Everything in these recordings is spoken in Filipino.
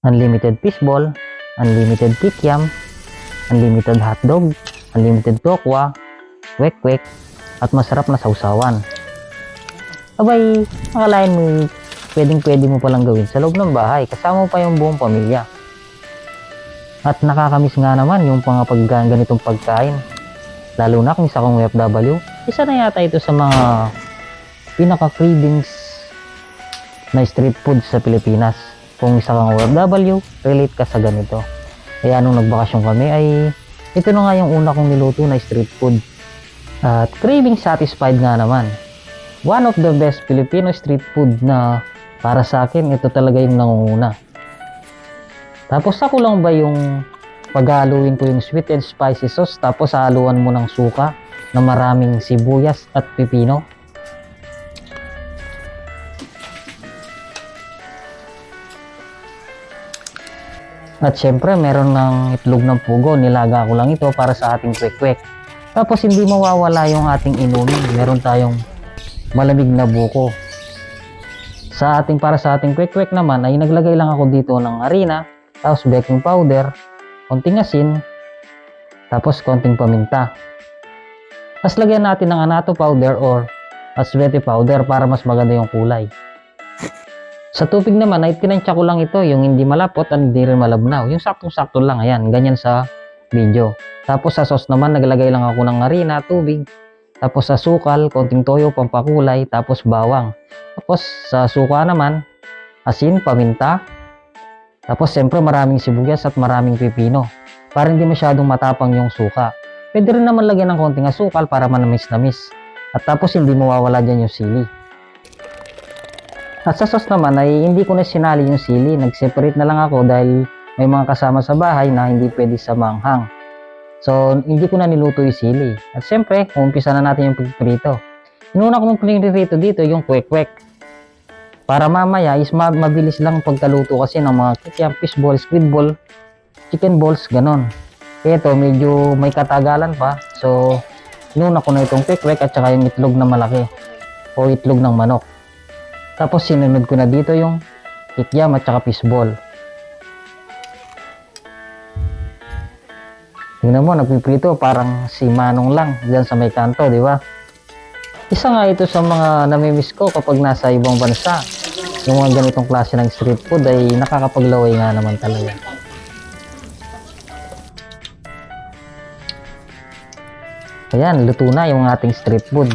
unlimited fishball, unlimited kikiam, unlimited hotdog, unlimited tokwa, kwek-kwek, at masarap na sausawan. Abay, akalain mo pwedeng-pwede mo palang gawin sa loob ng bahay kasama mo pa yung buong pamilya. At nakakamiss nga naman yung ganitong pagkain. Lalo na kung isa kong OFW, isa na yata ito sa mga pinaka-cravings na street food sa Pilipinas. Kung isa kang OFW, relate ka sa ganito. Kaya nung nagbakasyon kami ay ito na nga yung una kong niluto na street food. At craving satisfied nga naman. One of the best Filipino street food na para sa akin, ito talaga yung nangunguna. Tapos ako lang ba yung paghaluin ko yung sweet and spicy sauce tapos haluan mo ng suka na maraming sibuyas at pipino. At syempre meron ng itlog ng pugo, nilaga ko lang ito para sa ating kwek-kwek. Tapos hindi mawawala yung ating inumin, meron tayong malamig na buko. Para sa ating kwek-kwek naman ay naglagay lang ako dito ng harina, tapos baking powder, konting asin, tapos konting paminta. Tapos lagyan natin ng annatto powder or aswete powder para mas maganda yung kulay. Sa tubig naman ay tinansya ko lang ito, yung hindi malapot at hindi rin malabnaw. Yung saktong-sakto lang, ayan, ganyan sa video. Tapos sa sauce naman, naglagay lang ako ng harina, tubig. Tapos sa sukal, konting toyo, pampakulay, tapos bawang. Tapos sa suka naman, asin, paminta. Tapos siyempre maraming sibuyas at maraming pipino. Para hindi masyadong matapang yung suka. Pwede rin naman lagyan ng konting asukal para manamis-namis. At tapos hindi mawawala dyan yung sili. At sa sauce naman ay hindi ko na sinali yung sili. Nag-separate na lang ako dahil may mga kasama sa bahay na hindi pwede sa manghang. So, hindi ko na niluto yung sili. At syempre, umpisa na natin yung pagprito. Inuna ko mong pinirito dito yung kwek-kwek. Para mamaya is mabilis lang pagkaluto kasi ng mga kikiam, fishball, squid ball, chicken balls, ganon. Ito, medyo may katagalan pa. So, inuna ko na itong kwek-kwek at saka yung itlog na malaki o itlog ng manok. Tapos sinunod ko na dito yung kikiam at saka fishball. Tingnan mo, nagpiprito parang si Manong lang dyan sa may kanto, di ba? Isa nga ito sa mga namimiss ko kapag nasa ibang bansa. Yung mga ganitong klase ng street food ay nakakapaglaway nga naman talaga. Ayan, luto na yung ating street food.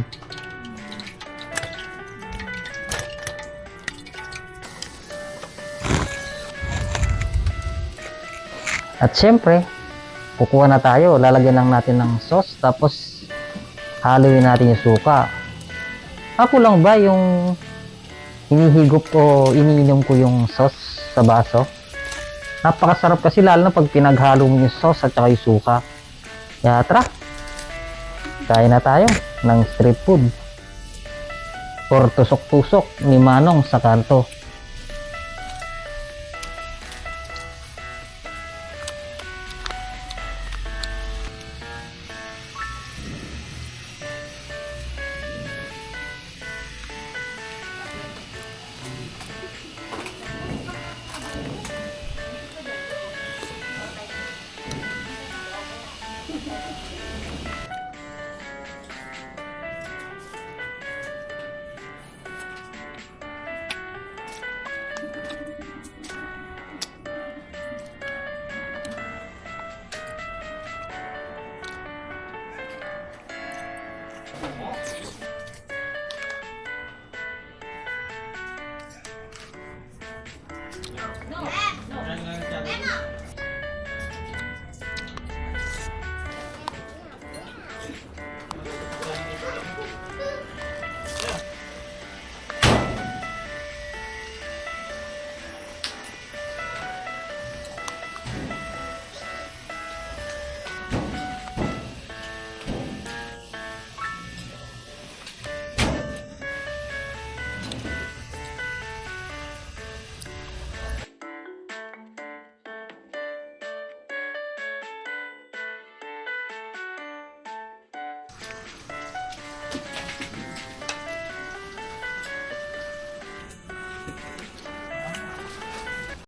At syempre, kukuha na tayo. Lalagyan lang natin ng sauce. Tapos, haluin natin yung suka. Ako lang ba yung hinihigop o iniinom ko yung sauce sa baso? Napakasarap kasi lalo na pag pinaghalo mo yung sauce at saka yung suka. Kaya tara, kain na tayo ng street food. Or tusok-tusok ni Manong sa kanto.